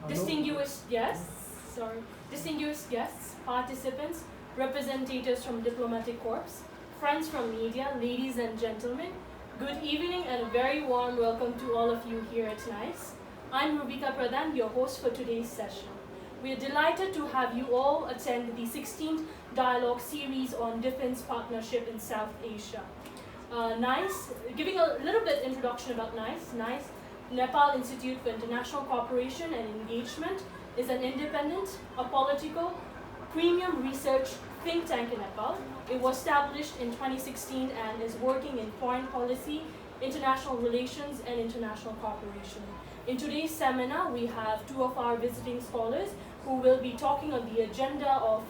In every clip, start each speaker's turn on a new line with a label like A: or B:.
A: distinguished guests, participants, representatives from diplomatic corps, friends from media, ladies and gentlemen, good evening and a very warm welcome to all of you here at NICE. I'm Rubika Pradhan, your host for today's session. We are delighted to have you all attend the 16th Dialogue Series on Defense Partnership in South Asia. NICE, giving a little bit introduction about NICE, Nepal Institute for International Cooperation and Engagement is an independent, apolitical, premium research think tank in Nepal. It was established in 2016 and is working in foreign policy, international relations, and international cooperation. In today's seminar, we have two of our visiting scholars who will be talking on the agenda of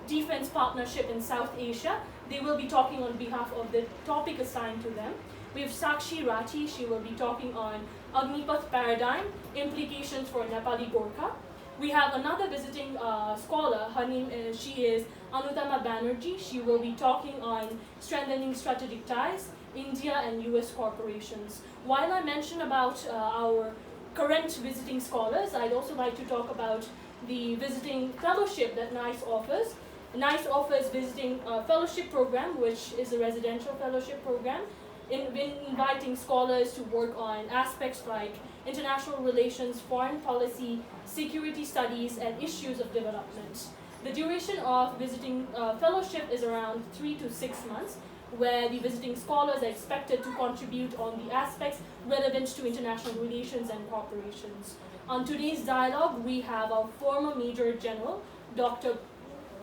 A: defense partnership in South Asia. They will be talking on behalf of the topic assigned to them. We have Sakshi Rathi. She will be talking on Agnipath paradigm, implications for Nepali Gorkha. We have another visiting scholar. Her name is, she is Anutama Banerjee. She will be talking on strengthening strategic ties, India and US corporations. While I mention about our current visiting scholars, I'd also like to talk about the visiting fellowship that NICE offers. NICE offers visiting fellowship program, which is a residential fellowship program, inviting scholars to work on aspects like international relations, foreign policy, security studies, and issues of development. The duration of visiting fellowship is around 3 to 6 months, where the visiting scholars are expected to contribute on the aspects relevant to international relations and corporations. On today's dialogue, we have our former Major General, Dr.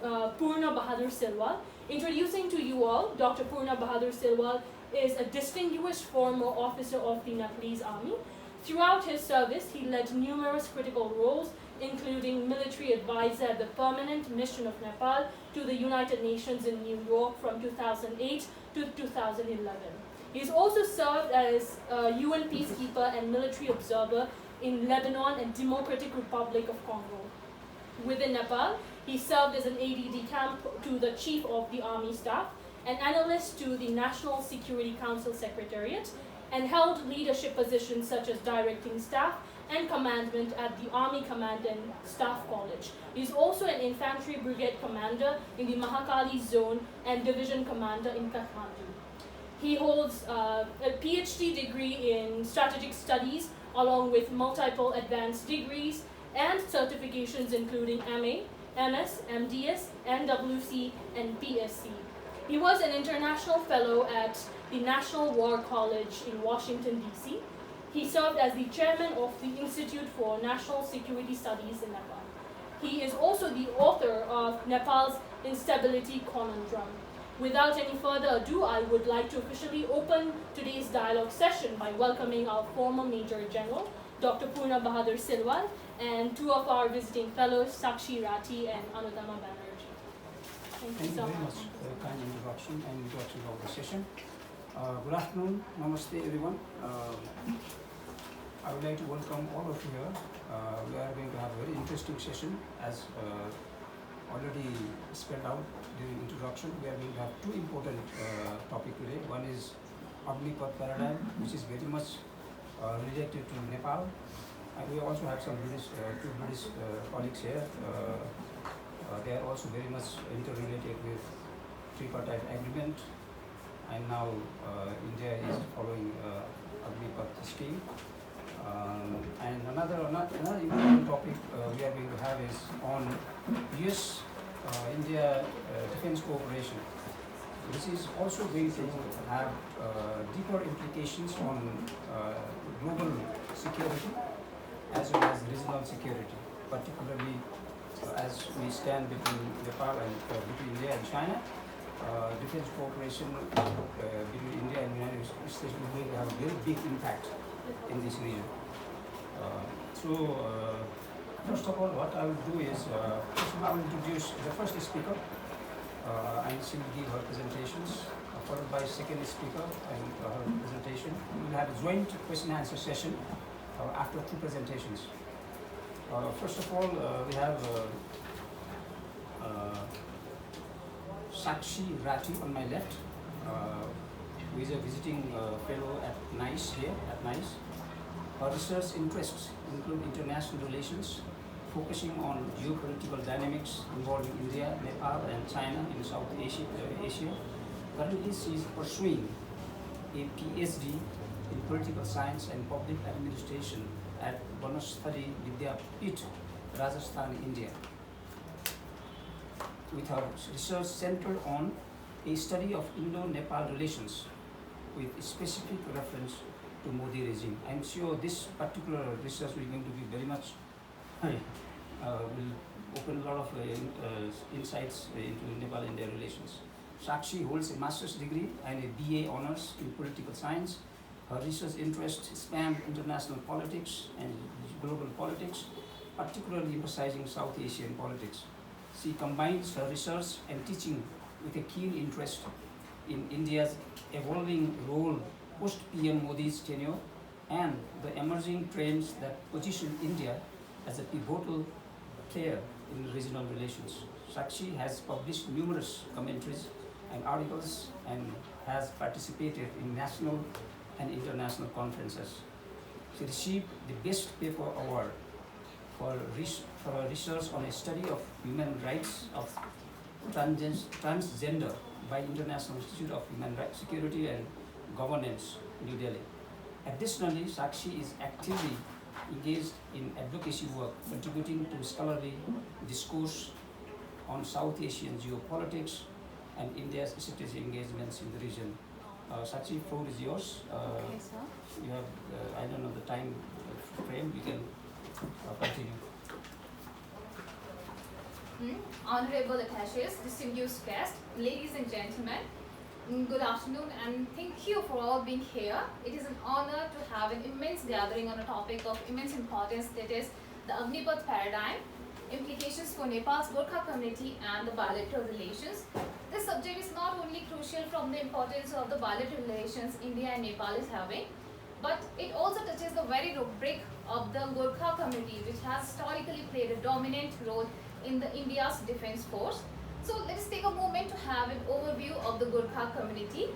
A: Purna Bahadur Silwal. Introducing to you all, Dr. Purna Bahadur Silwal is a distinguished former officer of the Nepalese Army. Throughout his service, he led numerous critical roles, including military advisor at the Permanent Mission of Nepal to the United Nations in New York from 2008 to 2011. He has also served as UN peacekeeper and military observer in Lebanon and Democratic Republic of Congo. Within Nepal, he served as an ADD camp to the Chief of the Army Staff, an analyst to the National Security Council Secretariat, and held leadership positions such as directing staff and commandment at the Army Command and Staff College. He is also an infantry brigade commander in the Mahakali Zone and division commander in Kathmandu. He holds a PhD degree in strategic studies along with multiple advanced degrees and certifications including MA, MS, MDS, NWC, and PSC. He was an international fellow at the National War College in Washington, D.C. He served as the chairman of the Institute for National Security Studies in Nepal. He is also the author of Nepal's Instability Conundrum. Without any further ado, I would like to officially open today's dialogue session by welcoming our former Major General, Dr. Purna Bahadur Silwal, and two of our visiting fellows, Sakshi Rathi and Anutama Banerjee. Thank you so
B: very
A: much
B: for your kind introduction and introduction of the session. Good afternoon, namaste everyone. I would like to welcome all of you here. We are going to have a very interesting session as already spelled out during introduction. We are going to have two important topics today. One is Agnipath paradigm, which is very much related to Nepal. And we also have some two British colleagues here. They are also very much interrelated with tripartite agreement, and now India is following Agnipath scheme. And another important topic we are going to have is on US-India defense cooperation. This is also going to have deeper implications on global security as well as regional security, particularly as we stand between Nepal and between India and China. Defense cooperation between India and the United States will going to have a very big impact in this region. First of all, what I will do is, I will introduce the first speaker, and she will give her presentations, followed by second speaker and her presentation. We will have a joint question and answer session after two presentations. First of all, we have Sakshi Rathi on my left, who is a visiting fellow at NICE here at NICE. Her research interests include international relations, focusing on geopolitical dynamics involving India, Nepal, and China in South Asia. Currently, she is pursuing a PhD in political science and public administration at Banasthali Vidyapeeth, Rajasthan, India, with her research centered on a study of Indo-Nepal relations with specific reference to Modi regime. I'm sure this particular research is going to be very much will open a lot of insights into Nepal-India relations. Sakshi holds a master's degree and a BA honors in political science. Her research interests span international politics and global politics, particularly emphasizing South Asian politics. She combines her research and teaching with a keen interest in India's evolving role post-PM Modi's tenure and the emerging trends that position India as a pivotal player in regional relations. Sakshi has published numerous commentaries and articles and has participated in national and international conferences. She received the Best Paper Award for her research on a study of human rights of transgender by International Institute of Human Rights Security and Governance, New Delhi. Additionally, Sakshi is actively engaged in advocacy work, contributing to scholarly discourse on South Asian geopolitics and India's strategic engagements in the region. Sakshi, floor is yours.
C: Okay, sir.
B: You have, I don't know the time frame, you can continue.
C: Honorable attaches, distinguished guests, ladies and gentlemen, good afternoon and thank you for all being here. It is an honor to have an immense gathering on a topic of immense importance, that is the Agnipath paradigm, implications for Nepal's Gorkha community and the bilateral relations. This subject is not only crucial from the importance of the bilateral relations India and Nepal is having, but it also touches the very rubric of the Gorkha community, which has historically played a dominant role in the India's defense force. So let us take a moment to have an overview of the Gorkha community.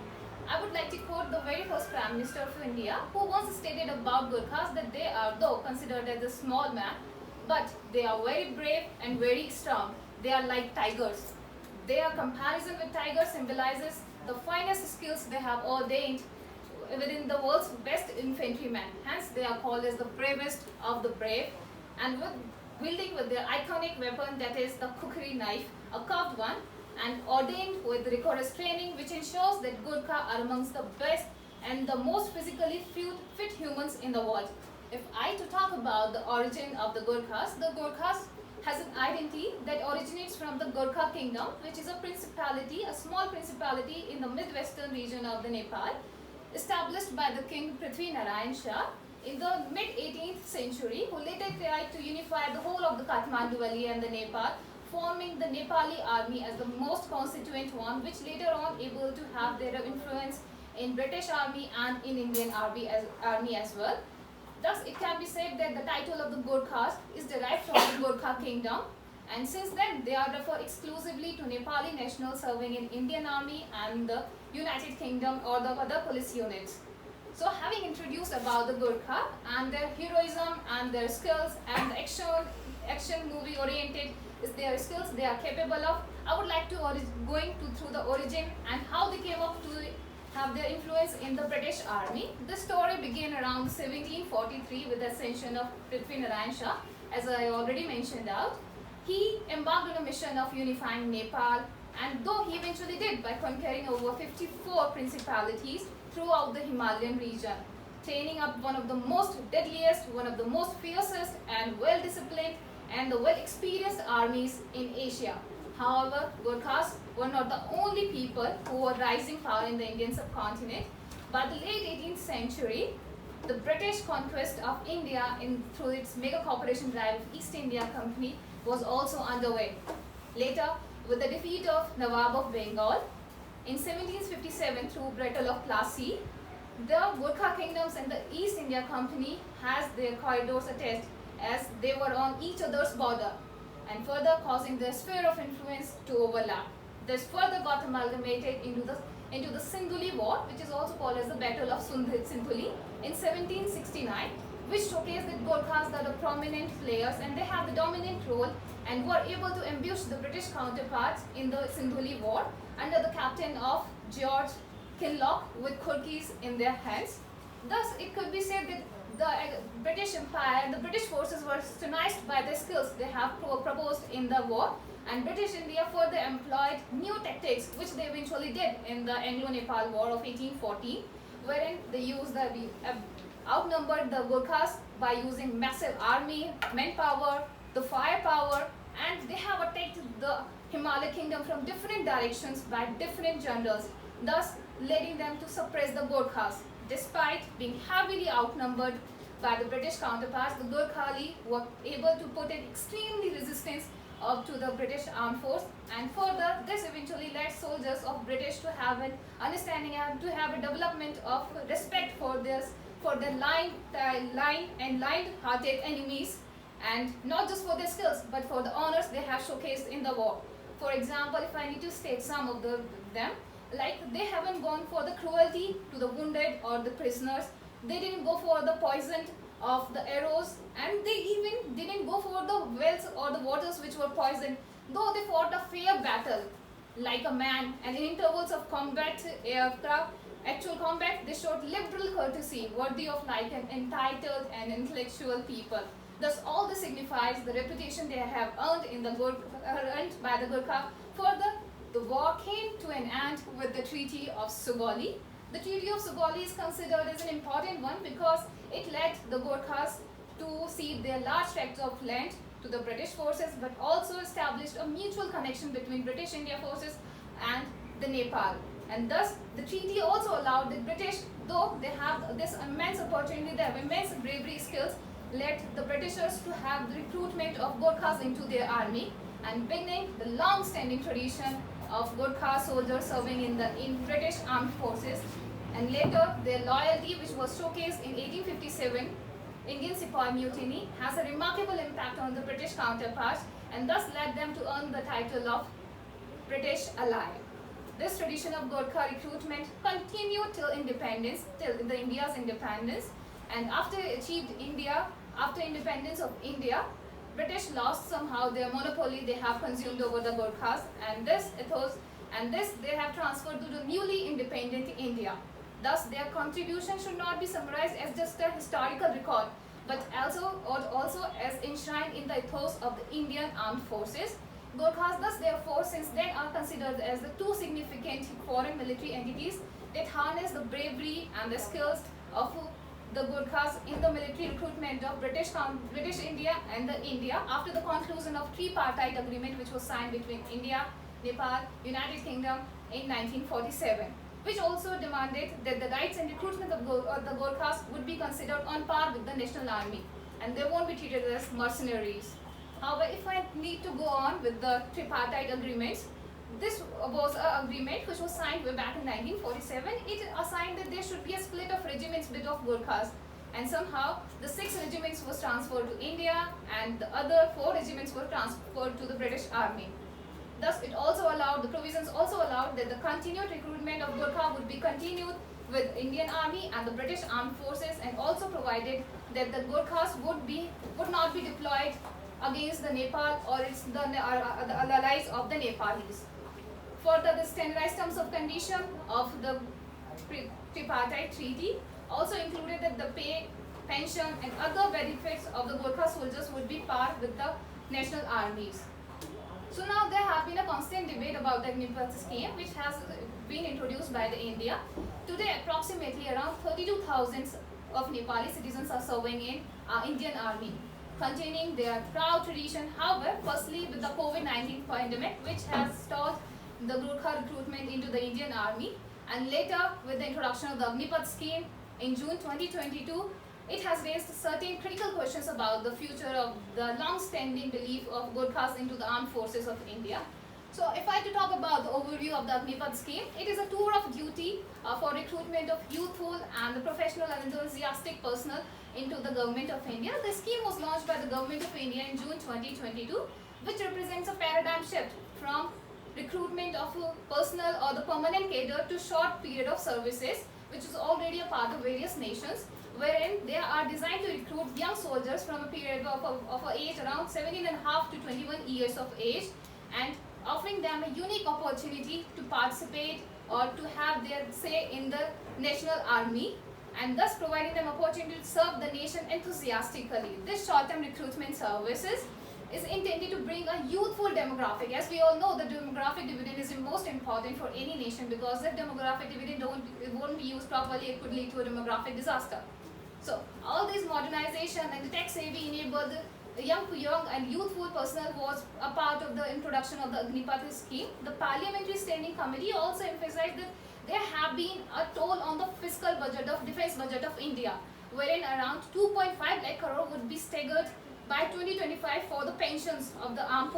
C: I would like to quote the very first Prime Minister of India, who once stated about Gorkhas that they are, though considered as a small man, but they are very brave and very strong. They are like tigers. Their comparison with tigers symbolizes the finest skills they have ordained within the world's best infantrymen. Hence, they are called as the bravest of the brave, and wielding with their iconic weapon, that is the kukri knife, a curved one, and ordained with rigorous training, which ensures that Gorkha are amongst the best and the most physically fit humans in the world. If I to talk about the origin of the Gorkhas has an identity that originates from the Gorkha kingdom, which is a principality, a small principality in the mid-western region of the Nepal, established by the king Prithvi Narayan Shah in the mid-18th century, who later tried to unify the whole of the Kathmandu Valley and the Nepal, forming the Nepali army as the most constituent one, which later on able to have their influence in British army and in Indian army as well. Thus, it can be said that the title of the Gorkhas is derived from the Gorkha kingdom, and since then they are referred exclusively to Nepali nationals serving in Indian army and the United Kingdom or the other police units. So, having introduced about the Gorkha and their heroism and their skills and the action movie oriented is their skills they are capable of, I would like to through the origin and how they came up to have their influence in the British army. The story began around 1743 with the ascension of Prithvi Narayan Shah, as I already mentioned out. He embarked on a mission of unifying Nepal, and though he eventually did by conquering over 54 principalities throughout the Himalayan region, training up one of the most deadliest, one of the most fiercest and well-disciplined and the well-experienced armies in Asia. However, Gorkhas were not the only people who were rising power in the Indian subcontinent. By the late 18th century, the British conquest of India through its mega corporation drive East India Company was also underway. Later, with the defeat of Nawab of Bengal in 1757 through Battle of Plassey, the Gorkha kingdoms and the East India Company has their corridors attached as they were on each other's border, and further causing their sphere of influence to overlap. This further got amalgamated into the Sindhuli War, which is also called as the Battle of Sindhuli in 1769, which showcase that Gorkhas are the prominent players and they have the dominant role and were able to ambush the British counterparts in the Sindhuli War under the captain of George Kinloch with khurkis in their hands. Thus, it could be said that the British Empire, the British forces were astonished by the skills they have proposed in the war, and British India further employed new tactics which they eventually did in the Anglo-Nepal War of 1814, wherein they outnumbered the Gurkhas by using massive army, manpower, the firepower, and they have attacked the Himalaya kingdom from different directions by different generals, thus leading them to suppress the Gurkhas. Despite being heavily outnumbered by the British counterparts, the Gurkhali were able to put in extremely resistance to the British armed force, and further this eventually led soldiers of British to have an understanding and to have a development of respect for their lion-hearted enemies, and not just for their skills but for the honors they have showcased in the war. For example, if I need to state some of them, like they haven't gone for the cruelty to the wounded or the prisoners, they didn't go for the poison of the arrows, and they even didn't go for the wells or the waters which were poisoned, though they fought a fair battle like a man, and in intervals of combat, actual combat, they showed liberal courtesy worthy of like an entitled and intellectual people. Thus, all this signifies the reputation they have earned by the Gurkha. Further, the war came to an end with the Treaty of Sugauli. The Treaty of Sugauli is considered as an important one because it led the Gurkhas to cede their large tracts of land to the British forces, but also established a mutual connection between British India forces and the Nepal. And thus, the treaty also allowed the British, though they have this immense opportunity, they have immense bravery skills, led the Britishers to have the recruitment of Gurkhas into their army, and beginning the long-standing tradition of Gurkha soldiers serving in British armed forces. And later, their loyalty, which was showcased in 1857 Indian Sepoy Mutiny, has a remarkable impact on the British counterparts and thus led them to earn the title of British ally. This tradition of Gurkha recruitment continued till independence, till the India's independence, and after independence of India, British lost somehow their monopoly they have consumed over the Gurkhas, and this they have transferred to the newly independent India. Thus, their contribution should not be summarized as just a historical record, but also as enshrined in the ethos of the Indian armed forces. Gurkhas, thus, therefore, since then are considered as the two significant foreign military entities that harness the bravery and the skills of the Gurkhas in the military recruitment of British India and the India after the conclusion of tripartite agreement which was signed between India, Nepal, United Kingdom in 1947, which also demanded that the rights and recruitment of the Gurkhas would be considered on par with the national army and they won't be treated as mercenaries. However, if I need to go on with the tripartite agreements, this was an agreement which was signed way back in 1947. It assigned that there should be a split of regiments bit of Gurkhas, and somehow the 6 regiments was transferred to India and the other 4 regiments were transferred to the British Army. Thus, the provisions also allowed that the continued recruitment of Gurkha would be continued with Indian Army and the British Armed Forces, and also provided that the Gurkhas would not be deployed against the Nepal or the allies of the Nepalis. Further, the standardized terms of condition of the tripartite treaty also included that the pay, pension and other benefits of the Gurkha soldiers would be par with the national armies. So now there have been a constant debate about the Agnipath scheme which has been introduced by the India. Today approximately around 32,000 of Nepali citizens are serving in Indian Army, containing their proud tradition. However, firstly with the COVID-19 pandemic which has stalled the Gurkha recruitment into the Indian Army, and later with the introduction of the Agnipath scheme in June 2022, it has raised certain critical questions about the future of the long-standing belief of Gurkhas into the armed forces of India. So if I had to talk about the overview of the Agnipath scheme, it is a tour of duty for recruitment of youthful and the professional and enthusiastic personnel into the government of India. The scheme was launched by the government of India in June 2022, which represents a paradigm shift from recruitment of personnel or the permanent cadre to short period of services, which is already a part of various nations, wherein they are designed to recruit young soldiers from a period of age around 17.5 to 21 years of age, and offering them a unique opportunity to participate or to have their say in the national army, and thus providing them opportunity to serve the nation enthusiastically. This short-term recruitment services is intended to bring a youthful demographic. As we all know, the demographic dividend is the most important for any nation, because if demographic dividend won't be used properly, it could lead to a demographic disaster. So all this modernization and the tech-savvy enabled the young and youthful personnel was a part of the introduction of the Agnipath scheme. The Parliamentary Standing Committee also emphasized that there have been a toll on the fiscal budget of defense budget of India, wherein around 2.5 lakh crore would be staggered by 2025 for the pensions of the armed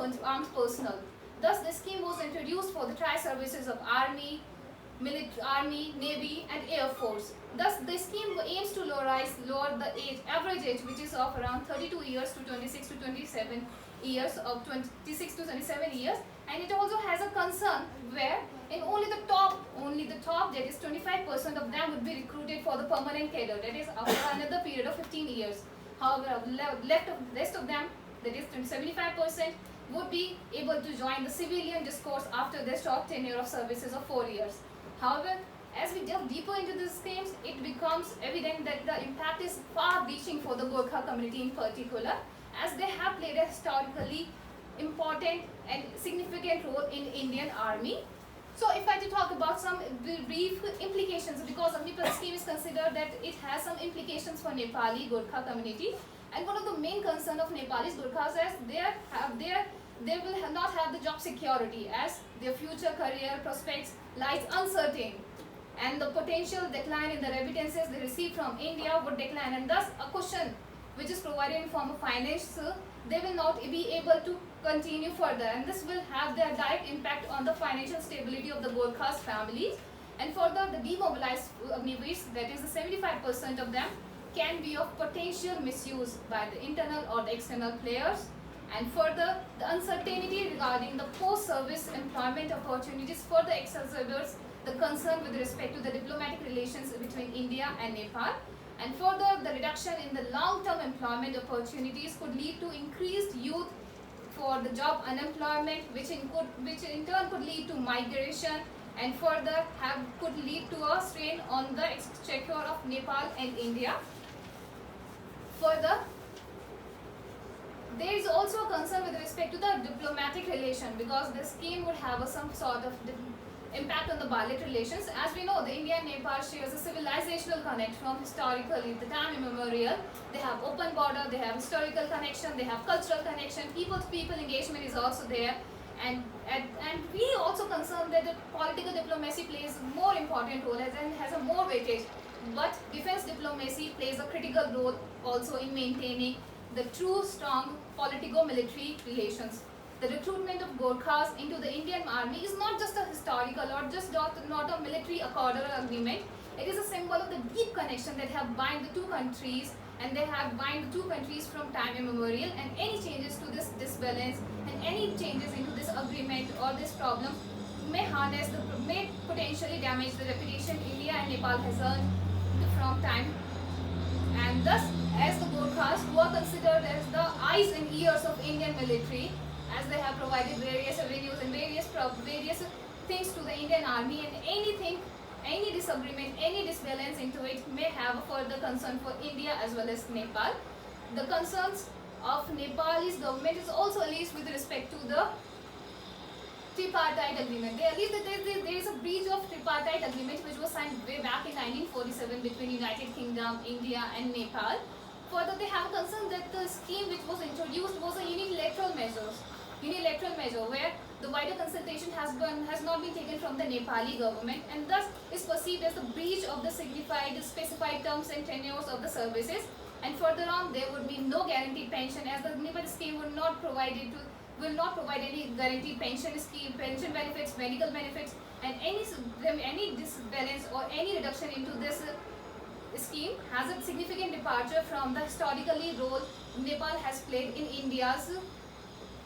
C: personnel. Thus, the scheme was introduced for the tri-services of Army, Navy and Air Force. Thus, the scheme aims to lower the average age, which is of around 32 years to 26 to 27 years, of 26 to 27 years, and it also has a concern where in only the top, that is 25% of them would be recruited for the permanent cadre, that is after another period of 15 years. However, rest of them, that is 75%, would be able to join the civilian discourse after their short tenure of services of 4 years. However, as we delve deeper into these schemes, it becomes evident that the impact is far-reaching for the Gorkha community in particular, as they have played a historically important and significant role in Indian Army. So if I had to talk about some brief implications, because Agnipath scheme is considered that it has some implications for Nepali Gorkha community, and one of the main concern of Nepalese Gorkhas is they will not have the job security, as their future career prospects lies uncertain, and the potential decline in the remittances they receive from India would decline, and thus a cushion which is provided in form of finance, they will not be able to continue further, and this will have their direct impact on the financial stability of the Gorkhas families. And further, the demobilized Agniveers, that is the 75% of them, can be of potential misuse by the internal or the external players. And further, the uncertainty regarding the post-service employment opportunities for the ex-servitors, the concern with respect to the diplomatic relations between India and Nepal, and further, the reduction in the long-term employment opportunities could lead to increased youth for the job unemployment, which in turn could lead to migration, and further could lead to a strain on the exchequer of Nepal and India. Further, there is also a concern with respect to the diplomatic relation, because the scheme would have some sort of impact on the bilateral relations. As we know, the India and Nepal shares a civilizational connect from historically the time immemorial. They have open border, they have historical connection, they have cultural connection, people-to-people engagement is also there, and we also concerned that the political diplomacy plays a more important role and has a more weightage. But defense diplomacy plays a critical role also in maintaining the true strong politico-military relations. The recruitment of Gorkhas into the Indian Army is not just a historical or just not a military accord or agreement. It is a symbol of the deep connection that have bind the two countries, and they have bind the two countries from time immemorial, and any changes to this disbalance and any changes into this agreement or this problem may potentially damage the reputation India and Nepal has earned from time. And thus, as the Gorkhas, who are considered as the eyes and ears of Indian military, as they have provided various avenues and various things to the Indian Army, and any disagreement, any disbalance into it may have a further concern for India as well as Nepal. The concerns of Nepalese government is also alleged with respect to the tripartite agreement. They allege that there is a breach of tripartite agreement which was signed way back in 1947 between United Kingdom, India and Nepal. Further, they have a concern that the scheme which was introduced was a unilateral measure where the wider consultation has not been taken from the Nepali government, and thus is perceived as the breach of the specified terms and tenures of the services. And further on, there would be no guaranteed pension, as the Agnipath scheme will not provide any guaranteed pension scheme, pension benefits, medical benefits, and any disbalance or any reduction into this scheme has a significant departure from the historically role Nepal has played in India's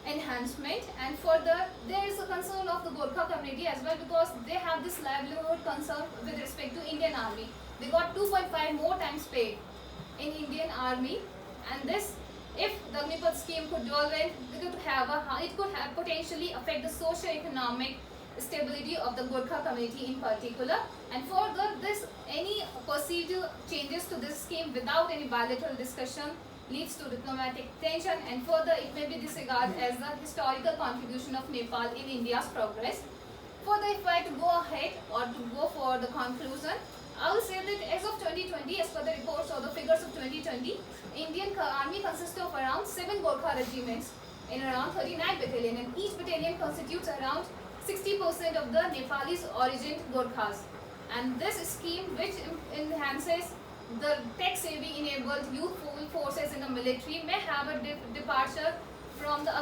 C: enhancement. And further, there is a concern of the Gorkha community as well, because they have this livelihood concern with respect to Indian Army. They got 2.5 more times pay in Indian Army, and this, if the Agnipath scheme could develop, it could have potentially affect the socio-economic stability of the Gorkha community in particular. And further, this any perceived changes to this scheme without any bilateral discussion leads to diplomatic tension, and further it may be disregarded as the historical contribution of Nepal in India's progress. Further, if I had to go ahead or to go for the conclusion, I will say that as of 2020, as per the reports or the figures of 2020, Indian Army consists of around 7 Gorkha regiments in around 39 battalions, and each battalion constitutes around 60% of the Nepalese origin Gorkhas. And this scheme, which enhances the tech-savvy enabled youthful forces in the military, may have a departure from the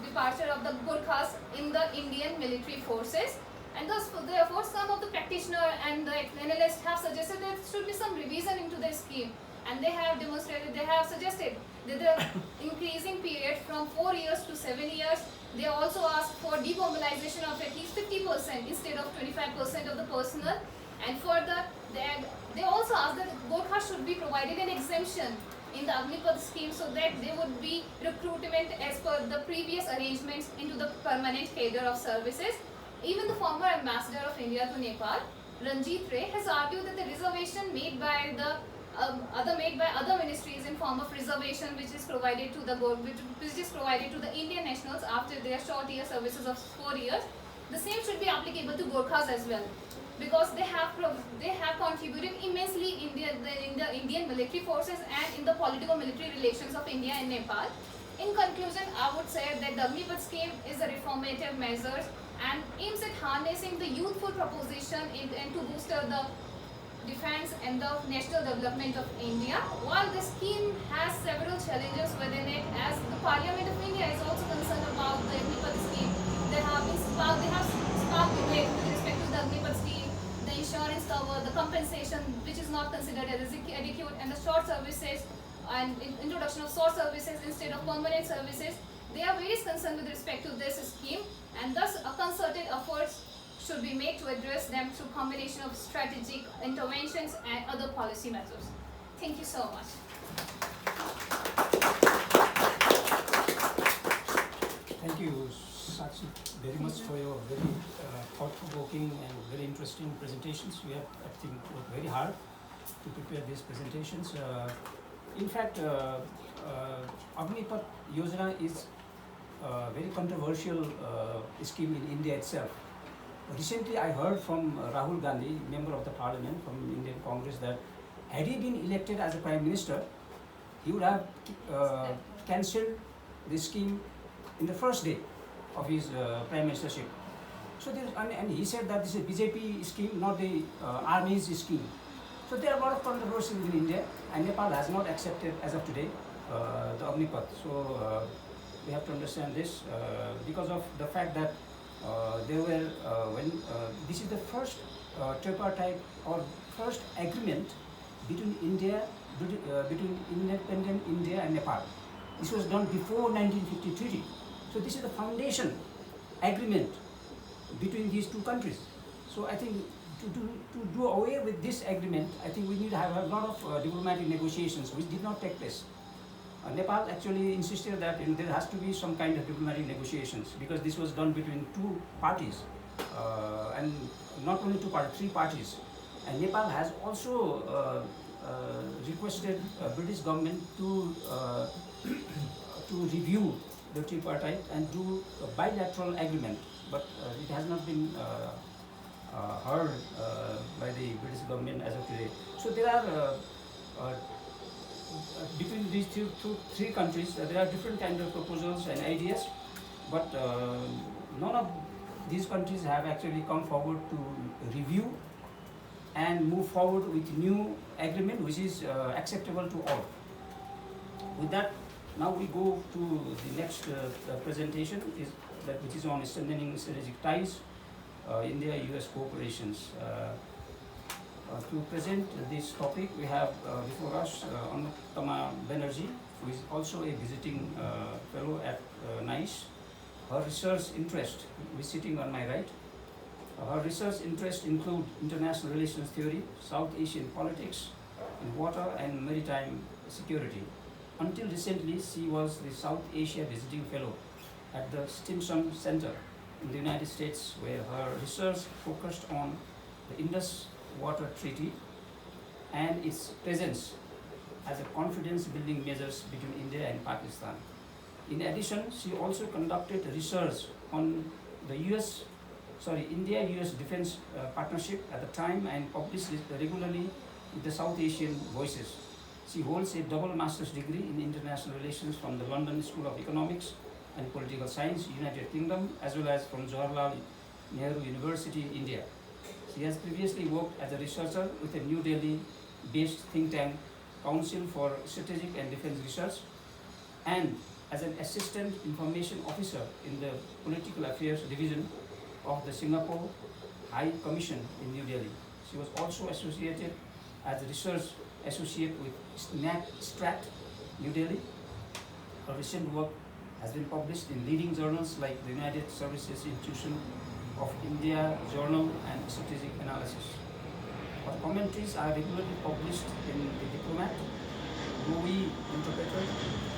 C: departure of the Gorkhas in the Indian military forces. And thus, therefore, some of the practitioners and the analysts have suggested that there should be some revision into the scheme, and they have suggested that the increasing period from 4 years to 7 years. They also asked for demobilization of at least 50% instead of 25% of the personnel, and further, they also asked that Gorkha should be provided an exemption in the Agnipath scheme so that there would be recruitment as per the previous arrangements into the permanent cadre of services. Even the former ambassador of India to Nepal, Ranjit Ray, has argued that the reservation made by the other ministries in form of reservation which is provided to the Indian nationals after their short year services of 4 years, the same should be applicable to Gorkhas as well, because they have contributed immensely in the Indian military forces and in the political military relations of India and Nepal. In conclusion, I would say that the Agnipath scheme is a reformative measure and aims at harnessing the youthful proposition and to booster the defense and the national development of India. While the scheme has several challenges within it, as the Parliament of India is also concerned about the Agnipath scheme, they have sparked debate with respect to the Agnipath scheme, the insurance cover, the compensation which is not considered as adequate, and the short services and introduction of short services instead of permanent services. There are various concerns with respect to this scheme, and thus a concerted efforts should be made to address them through combination of strategic interventions and other policy measures. Thank you so much.
B: Thank you, Sakshi, very much for your very thought-provoking and very interesting presentations. We have, I think, worked very hard to prepare these presentations. In fact, Agnipath Yojana is a very controversial scheme in India itself. Recently, I heard from Rahul Gandhi, member of the parliament from Indian Congress, that had he been elected as a prime minister, he would have cancelled the scheme in the first day of his prime ministership. So, and he said that this is a BJP scheme, not the army's scheme. So there are a lot of controversies in India, and Nepal has not accepted as of today the Agnipath. So we have to understand this because of the fact that there were this is the first tripartite or first agreement between between independent India and Nepal. This was done before 1950 treaty. So this is the foundation agreement between these two countries. So I think to do away with this agreement, I think we need to have a lot of diplomatic negotiations, which did not take place. Nepal actually insisted that there has to be some kind of diplomatic negotiations because this was done between two parties, and not only two parties, three parties. And Nepal has also requested British government to review the tripartite and do a bilateral agreement, but it has not been heard by the British government as of today. So there are between these three countries, there are different kinds of proposals and ideas, but none of these countries have actually come forward to review and move forward with new agreement which is acceptable to all. With that, now we go to the next presentation, which is on strengthening strategic ties, India-US cooperations. To present this topic, we have before us Anupama Banerjee, who is also a visiting fellow at NICE. Her research interest is sitting on my right. Her research interests include international relations theory, South Asian politics, in water and maritime security. Until recently, she was the South Asia Visiting Fellow at the Stimson Center in the United States, where her research focused on the Indus Water Treaty and its presence as a confidence building measures between India and Pakistan. In addition, she also conducted research on the India-US Defense Partnership at the time and published regularly with the South Asian Voices. She holds a double master's degree in international relations from the London School of Economics and Political Science, United Kingdom, as well as from Jawaharlal Nehru University, India. She has previously worked as a researcher with a New Delhi-based think tank, Council for Strategic and Defense Research, and as an assistant information officer in the Political Affairs Division of the Singapore High Commission in New Delhi. She was also associated as a research associate with STRAT New Delhi. Her recent work has been published in leading journals like the United Services Institution of India Journal and Strategic Analysis. Her commentaries are regularly published in The Diplomat, Movie Interpreter,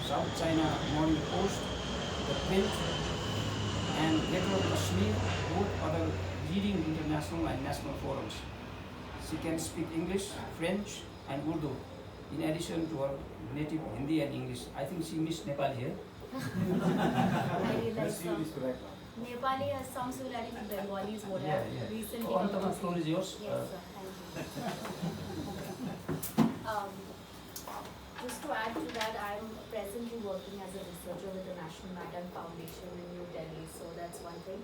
B: South China Morning Post, The Print, and Letter of Kashmir, both other leading international and national forums. She can speak English, French, and Urdu, in addition to her native Hindi and English. I think she missed Nepali here.
D: Very like Nepali has some similarity to Bengali is what I recently
B: So, Anita, the floor is yours.
D: Yes, sir. Thank you. Just to add to that, I'm presently working as a researcher with the National Maritime Foundation in New Delhi, so that's one thing.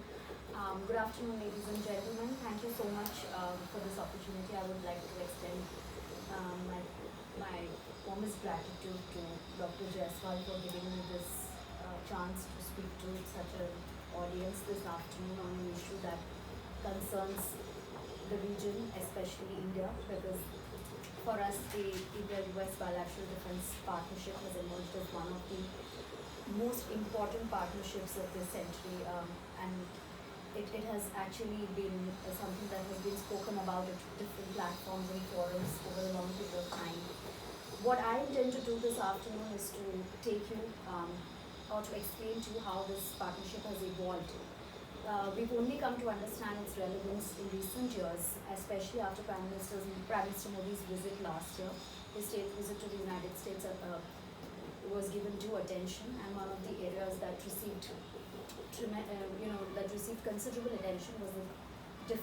D: Good afternoon, ladies and gentlemen. Thank you so much for this opportunity. I would like to extend my warmest gratitude to Dr. Jaiswal for giving me this chance to speak to such an audience this afternoon on an issue that concerns the region, especially India, because for us the India-US Bilateral Defense Partnership has emerged as one of the most important partnerships of this century, and it has actually been something that has been spoken about at different platforms and forums over a long period of time. What I intend to do this afternoon is to take you or to explain to you how this partnership has evolved. We've only come to understand its relevance in recent years, especially after Prime Minister Modi's visit last year. His state visit to the United States was given due attention, and one of the areas that received considerable attention was the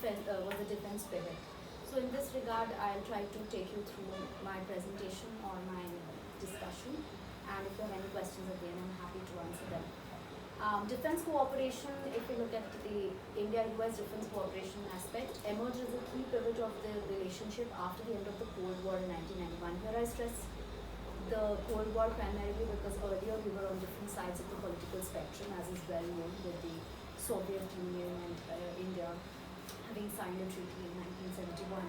D: defense pivot. So in this regard, I'll try to take you through my presentation or my discussion, and if you have any questions at the end, I'm happy to answer them. Defense cooperation, if you look at the India-US defense cooperation aspect, emerged as a key pivot of the relationship after the end of the Cold War in 1991. Here I stress the Cold War primarily because earlier we were on different sides of the political spectrum, as is well known, with the Soviet Union and India having signed a treaty in 1971.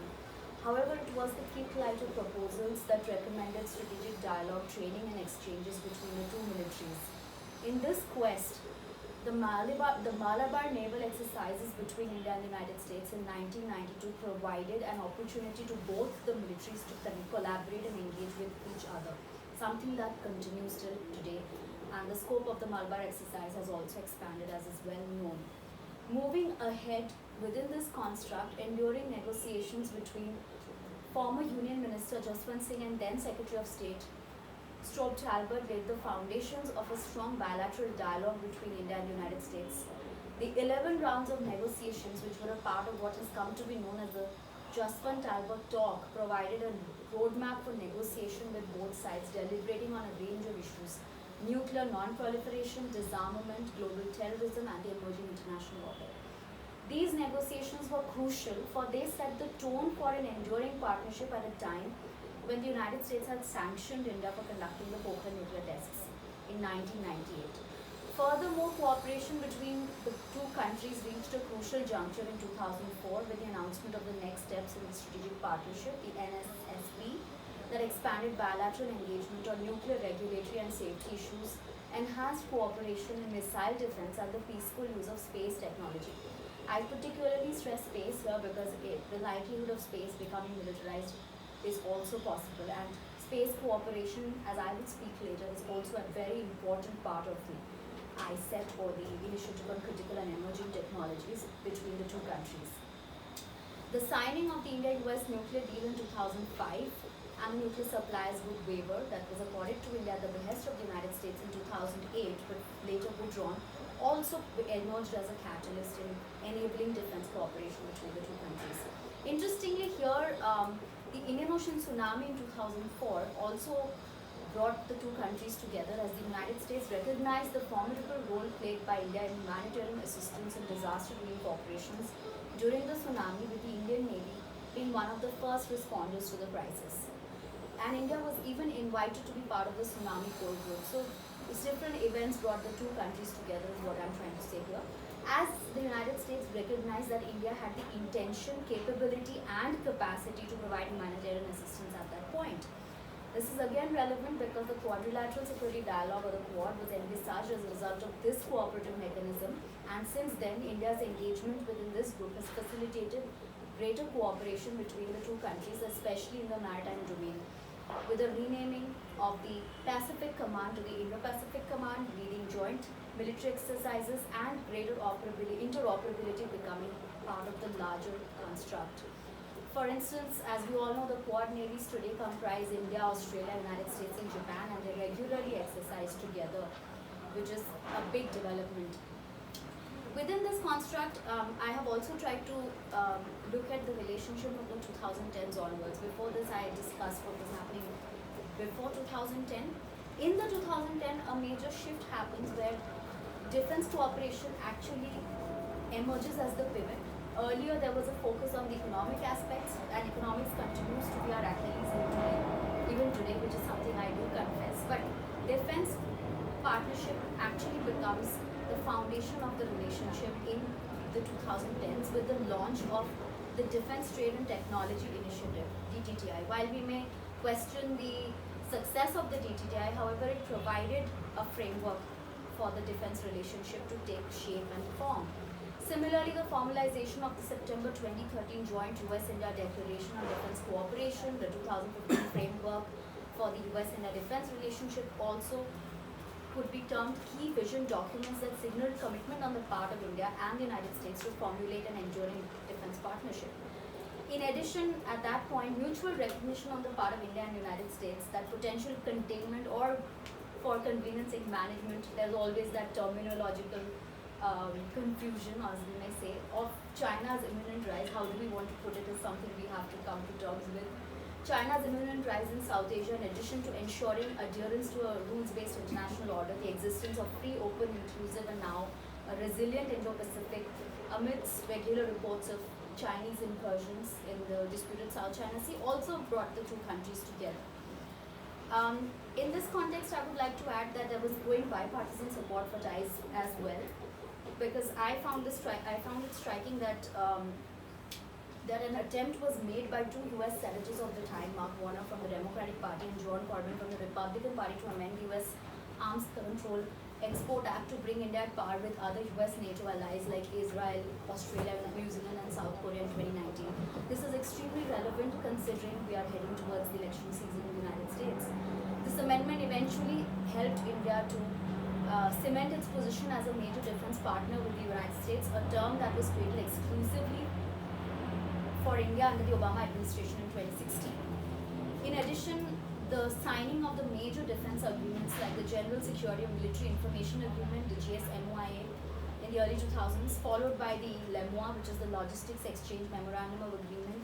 D: However, it was the quick light of proposals that recommended strategic dialogue, training and exchanges between the two militaries. In this quest, the Malabar naval exercises between India and the United States in 1992 provided an opportunity to both the militaries to collaborate and engage with each other, something that continues till today. And the scope of the Malabar exercise has also expanded, as is well known. Moving ahead within this construct, enduring negotiations between former Union Minister Jaswant Singh and then Secretary of State Strobe Talbot laid the foundations of a strong bilateral dialogue between India and the United States. The 11 rounds of negotiations, which were a part of what has come to be known as the Jaswant Talbot talk, provided a roadmap for negotiation with both sides, deliberating on a range of issues: nuclear non-proliferation, disarmament, global terrorism, and the emerging international order. These negotiations were crucial, for they set the tone for an enduring partnership at a time when the United States had sanctioned India for conducting the Pokhran nuclear tests in 1998. Furthermore, cooperation between the two countries reached a crucial juncture in 2004 with the announcement of the next steps in the strategic partnership, the NSSP, that expanded bilateral engagement on nuclear regulatory and safety issues, enhanced cooperation in missile defense, and the peaceful use of space technology. I particularly stress space here because the likelihood of space becoming militarized is also possible, and space cooperation, as I will speak later, is also a very important part of the ICET, or the Initiative on Critical and Emerging Technologies, between the two countries. The signing of the India-US nuclear deal in 2005 and the Nuclear Suppliers Group waiver that was accorded to India at the behest of the United States in 2008 but later withdrawn also emerged as a catalyst in enabling defense cooperation between the two countries. Interestingly here, the Indian Ocean tsunami in 2004 also brought the two countries together, as the United States recognized the formidable role played by India in humanitarian assistance and disaster relief operations during the tsunami, with the Indian Navy being one of the first responders to the crisis. And India was even invited to be part of the tsunami core group. So these different events brought the two countries together, is what I'm trying to say here. As the United States recognized that India had the intention, capability and capacity to provide humanitarian assistance at that point. This is again relevant because the Quadrilateral Security Dialogue, or the Quad, was envisaged as a result of this cooperative mechanism, and since then India's engagement within this group has facilitated greater cooperation between the two countries, especially in the maritime domain, with the renaming of the Pacific Command to the Indo-Pacific Command, leading joint military exercises and greater interoperability becoming part of the larger construct. For instance, as we all know, the Quad navies today comprise India, Australia, United States and Japan, and they regularly exercise together, which is a big development. Within this construct, I have also tried to look at the relationship of the 2010s onwards. Before this, I discussed what was happening before 2010. In the 2010, a major shift happens where defense cooperation actually emerges as the pivot. Earlier, there was a focus on the economic aspects, and economics continues to be our Achilles heel even today, which is something I do confess. But defense partnership actually becomes the foundation of the relationship in the 2010s with the launch of the Defense Trade and Technology Initiative, DTTI. While we may question the success of the DTTI, however, it provided a framework for the defense relationship to take shape and form. Similarly, the formalization of the September 2013 joint US-India Declaration on Defense Cooperation, the 2015 framework for the US-India defense relationship, also could be termed key vision documents that signaled commitment on the part of India and the United States to formulate an enduring defense partnership. In addition, at that point, mutual recognition on the part of India and the United States that potential containment, or for convenience in management, there's always that terminological confusion, as we may say, of China's imminent rise. How do we want to put it, is something we have to come to terms with. China's imminent rise in South Asia, in addition to ensuring adherence to a rules-based international order, the existence of free, open, inclusive, and now a resilient Indo-Pacific amidst regular reports of Chinese incursions in the disputed South China Sea, also brought the two countries together. In this context, I would like to add that there was growing bipartisan support for ties as well, because I found it striking that that an attempt was made by two US senators of the time, Mark Warner from the Democratic Party and John Corbyn from the Republican Party, to amend US Arms Control Export Act to bring India at par with other US NATO allies like Israel, Australia, New Zealand and South Korea in 2019. This is extremely relevant considering we are heading towards the election season in the United States. This amendment eventually helped India to cement its position as a major defense partner with the United States, a term that was created exclusively for India under the Obama administration in 2016. In addition, the signing of the major defense agreements like the General Security and Military Information Agreement, the GSMOIA, in the early 2000s, followed by the LEMOA, which is the Logistics Exchange Memorandum of Agreement,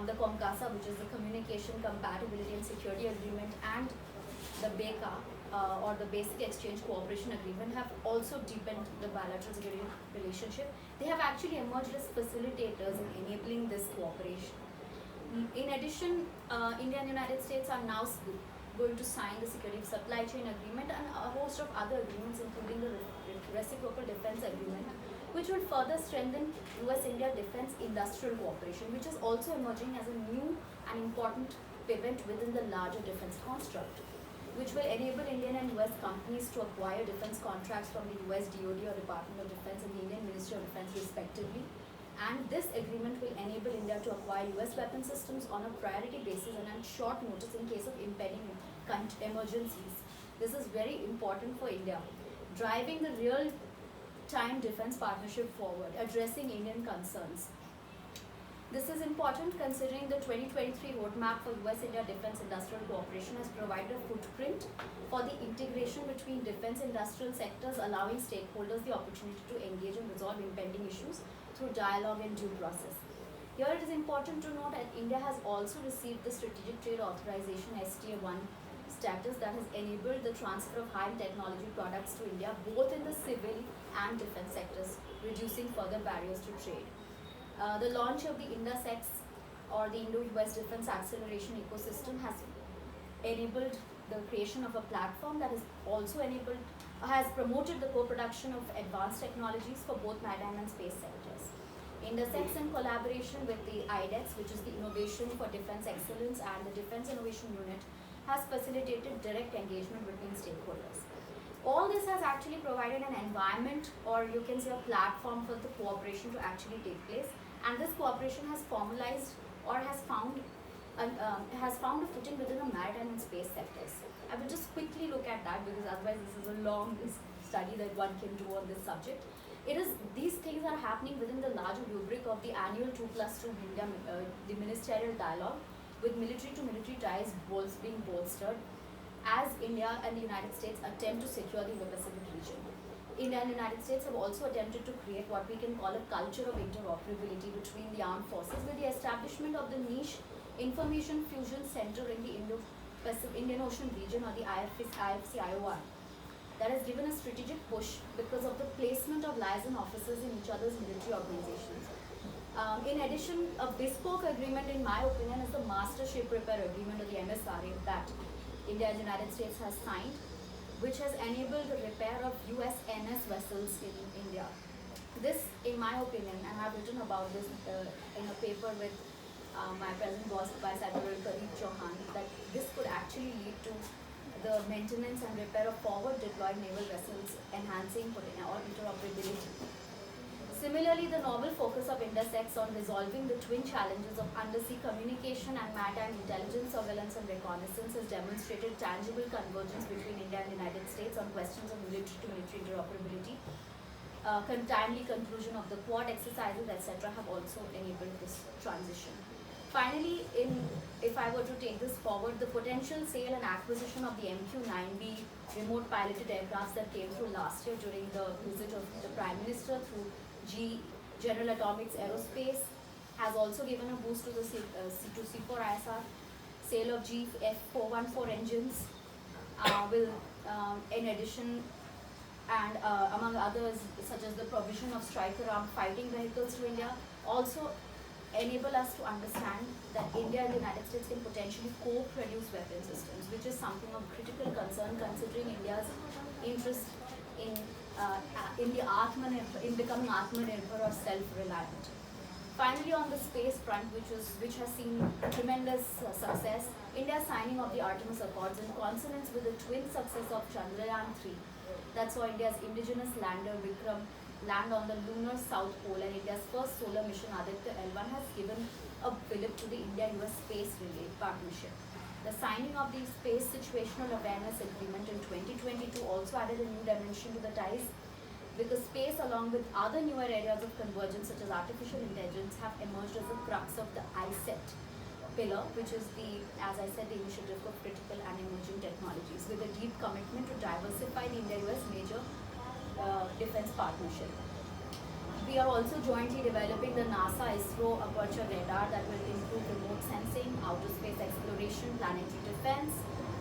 D: the COMCASA, which is the Communication Compatibility and Security Agreement, and the BECA, or the Basic Exchange Cooperation Agreement, have also deepened the bilateral security relationship. They have actually emerged as facilitators in enabling this cooperation. In addition, India and the United States are now going to sign the Security Supply Chain Agreement and a host of other agreements, including the Reciprocal Defense Agreement, which will further strengthen US-India defense industrial cooperation, which is also emerging as a new and important pivot within the larger defense construct, which will enable Indian and US companies to acquire defense contracts from the US DoD or Department of Defense and the Indian Ministry of Defense respectively, And this agreement will enable India to acquire US weapon systems on a priority basis and on short notice in case of impending emergencies. This is very important for India, driving the real-time defense partnership forward, addressing Indian concerns. This is important considering the 2023 roadmap for US-India defense industrial cooperation has provided a footprint for the integration between defense industrial sectors, allowing stakeholders the opportunity to engage and resolve impending issues through dialogue and due process. Here it is important to note that India has also received the Strategic Trade Authorization STA1 status that has enabled the transfer of high technology products to India both in the civil and defense sectors, reducing further barriers to trade. The launch of the INDUSX or the Indo-US Defense Acceleration Ecosystem has enabled the creation of a platform that has also has promoted the co-production of advanced technologies for both maritime and space sectors. INDUSX, in collaboration with the IDEX, which is the Innovation for Defense Excellence, and the Defense Innovation Unit, has facilitated direct engagement between stakeholders. All this has actually provided an environment, or you can say a platform, for the cooperation to actually take place, and this cooperation has formalized or has found a footing within the maritime and space sectors. I will just quickly look at that because otherwise this is a long study that one can do on this subject. These things are happening within the larger rubric of the annual 2+2 India, the ministerial dialogue, with military to military ties being bolstered as India and the United States attempt to secure the Indo-Pacific region. India and the United States have also attempted to create what we can call a culture of interoperability between the armed forces with the establishment of the niche Information Fusion Center in the Indian Ocean region, or the IFC-IOR. That has given a strategic push because of the placement of liaison officers in each other's military organizations. In addition, a bespoke agreement, in my opinion, is the Master Ship Repair Agreement, or the MSRA, that India and the United States has signed, which has enabled the repair of USNS vessels in India. This, in my opinion, and I've written about this in a paper with my present boss, Vice Admiral Kareem Chauhan, that this could actually lead to the maintenance and repair of forward deployed naval vessels, enhancing or interoperability. Similarly, the novel focus of INDUSX on resolving the twin challenges of undersea communication and maritime intelligence, surveillance and reconnaissance has demonstrated tangible convergence between India and the United States on questions of military-to-military interoperability. Timely conclusion of the Quad exercises, etc. have also enabled this transition. Finally, if I were to take this forward, the potential sale and acquisition of the MQ-9B remote piloted aircrafts that came through last year during the visit of the Prime Minister through General Atomics Aerospace has also given a boost to the C2C4ISR. Sale of F414 engines will, in addition, and among others, such as the provision of Stryker armed fighting vehicles to India, also enable us to understand that India and the United States can potentially co-produce weapon systems, which is something of critical concern considering India's interest in becoming Atmanirbhar or self-reliant. Finally, on the space front, which has seen tremendous success, India's signing of the Artemis Accords in consonance with the twin success of Chandrayaan-3. That saw India's indigenous lander Vikram land on the lunar South Pole, and India's first solar mission Aditya L1 has given a fillip to the India-US space relay partnership. The signing of the Space Situational Awareness Agreement in 2022 also added a new dimension to the ties, because space, along with other newer areas of convergence such as artificial intelligence, have emerged as a crux of the ISET pillar, which is as I said, the initiative for critical and emerging technologies, with a deep commitment to diversify the India-US major defense partnership. We are also jointly developing the NASA-ISRO Aperture Radar that will improve remote sensing, outer space exploration, planetary defense,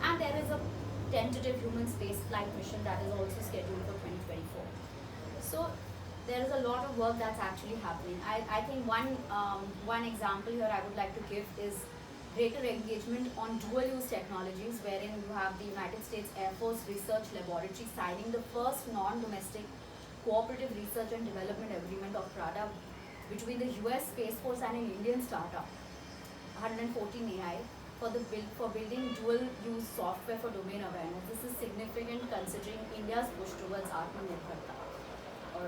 D: and there is a tentative human space flight mission that is also scheduled for 2024. So there is a lot of work that's actually happening. I think one example here I would like to give is greater engagement on dual-use technologies, wherein you have the United States Air Force Research Laboratory signing the first non-domestic cooperative research and development agreement of PRADA between the US Space Force and an Indian startup, 114 AI, for building dual-use software for domain awareness. This is significant considering India's push towards Atmanirbharta, or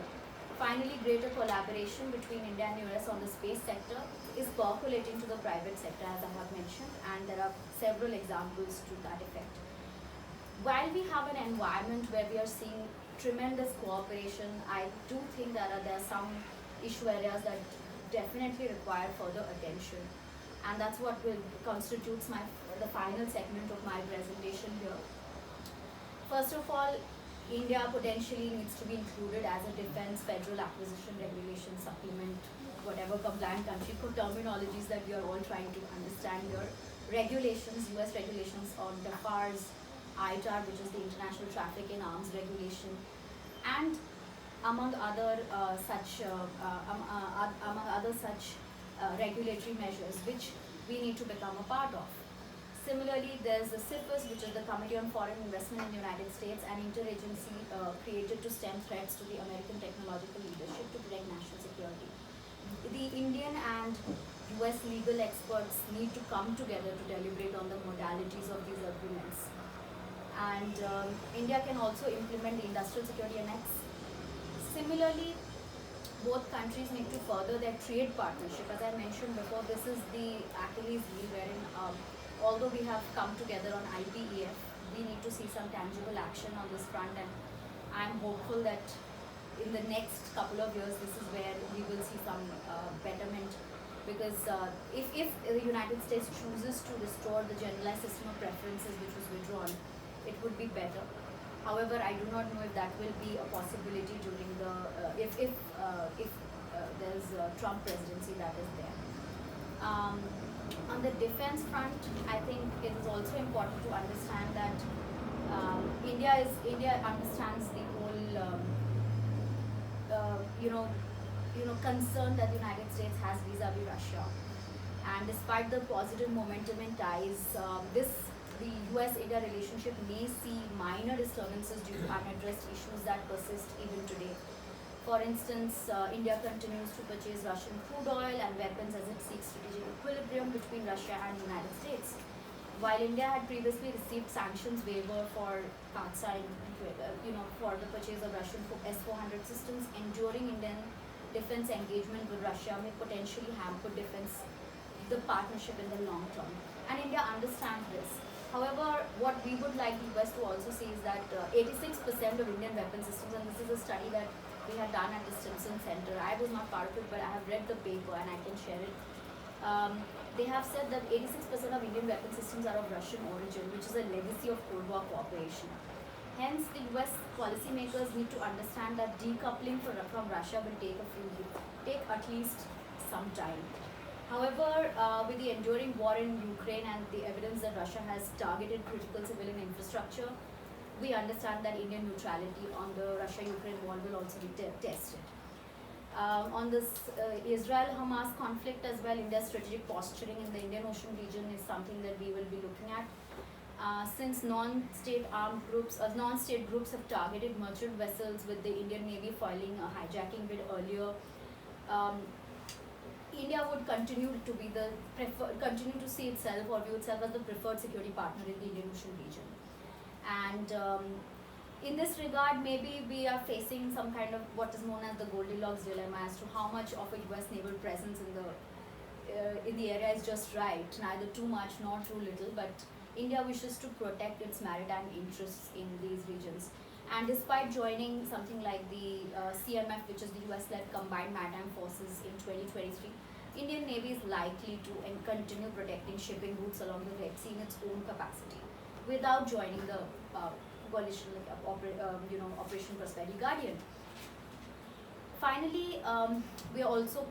D: Finally, greater collaboration between India and US on the space sector is percolating to the private sector, as I have mentioned, and there are several examples to that effect. While we have an environment where we are seeing tremendous cooperation, I do think that there are some issue areas that definitely require further attention, and that's what will constitutes the final segment of my presentation here. First of all, India potentially needs to be included as a defense federal acquisition regulation supplement, whatever compliant country terminologies that we are all trying to understand here. Regulations, US regulations on DFARS, ITAR, which is the International Traffic in Arms Regulation, and among other such regulatory measures which we need to become a part of. Similarly, there's the CFIUS, which is the Committee on Foreign Investment in the United States, an interagency created to stem threats to the American technological leadership to protect national security. The Indian and US legal experts need to come together to deliberate on the modalities of these agreements. And India can also implement the Industrial Security Annex. Similarly, both countries need to further their trade partnership. As I mentioned before, this is the Achilles heel wherein although we have come together on IPEF, we need to see some tangible action on this front, and I'm hopeful that in the next couple of years this is where we will see some betterment, because if the United States chooses to restore the generalized system of preferences which was withdrawn, it would be better. However, I do not know if that will be a possibility during the if there's a Trump presidency that is there. On the defense front, I think it is also important to understand that India understands the whole concern that the United States has vis-a-vis Russia, and despite the positive momentum and ties, the US-India relationship may see minor disturbances due to unaddressed issues that persist even today. For instance, India continues to purchase Russian crude oil and weapons as it seeks strategic equilibrium between Russia and the United States. While India had previously received sanctions waiver for Pakistan, for the purchase of Russian S-400 systems, enduring Indian defense engagement with Russia may potentially hamper the partnership in the long term. And India understands this. However, what we would like the US to also see is that 86% of Indian weapon systems, and this is a study that we had done at the Stimson Center. I was not part of it, but I have read the paper and I can share it. They have said that 86% of Indian weapon systems are of Russian origin, which is a legacy of Cold War cooperation. Hence, the US policymakers need to understand that decoupling from Russia will take at least some time. However, with the enduring war in Ukraine and the evidence that Russia has targeted critical civilian infrastructure, we understand that Indian neutrality on the Russia-Ukraine war will also be tested. On this Israel-Hamas conflict as well, India's strategic posturing in the Indian Ocean region is something that we will be looking at. Since non-state groups have targeted merchant vessels, with the Indian Navy filing a hijacking bid earlier, India would continue to see itself or view itself as the preferred security partner in the Indian Ocean region. And in this regard, maybe we are facing some kind of what is known as the Goldilocks dilemma as to how much of a US naval presence in the area is just right, neither too much nor too little, but India wishes to protect its maritime interests in these regions. And despite joining something like the CMF, which is the US-led Combined Maritime Forces in 2023, Indian Navy is likely to continue protecting shipping routes along the Red Sea in its own capacity, without joining the coalition Operation Prosperity Guardian. Finally, we also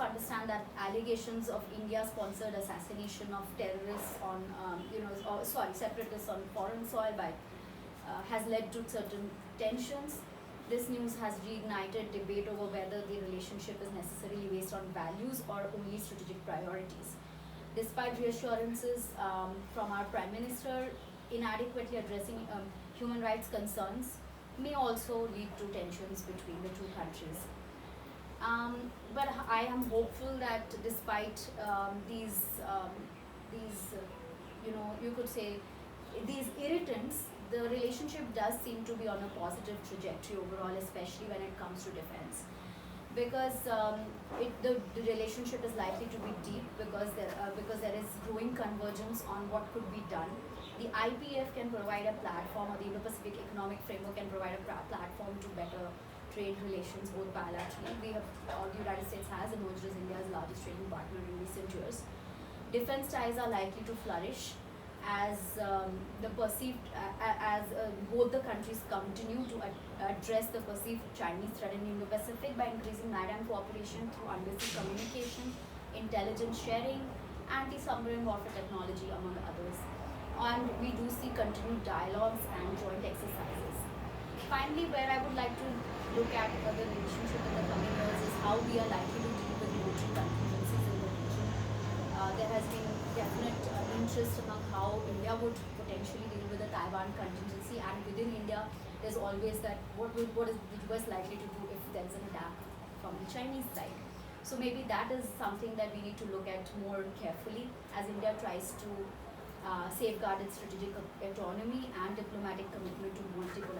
D: understand that allegations of India-sponsored assassination of terrorists on separatists on foreign soil has led to certain tensions. This news has reignited debate over whether the relationship is necessarily based on values or only strategic priorities. Despite reassurances from our Prime Minister, inadequately addressing human rights concerns may also lead to tensions between the two countries. But I am hopeful that despite these you could say, these irritants, the relationship does seem to be on a positive trajectory overall, especially when it comes to defense. Because the relationship is likely to be deep because there is growing convergence on what could be done. The IPF can provide a platform, or the Indo-Pacific Economic Framework can provide a platform to better trade relations both bilaterally. The United States has emerged as India's largest trading partner in recent years. Defense ties are likely to flourish as both the countries continue to address the perceived Chinese threat in the Indo-Pacific by increasing maritime cooperation through undersea communication, intelligence sharing, anti-submarine warfare technology, among others. And we do see continued dialogues and joint exercises. Finally, where I would like to look at the relationship in the coming years is how we are likely to deal with military contingencies in the region. There has been definite interest among how India would potentially deal with the Taiwan contingency, and within India there's always that what is the US likely to do if there's an attack from the Chinese side. So maybe that is something that we need to look at more carefully as India tries to safeguard its strategic autonomy and diplomatic commitment to multiple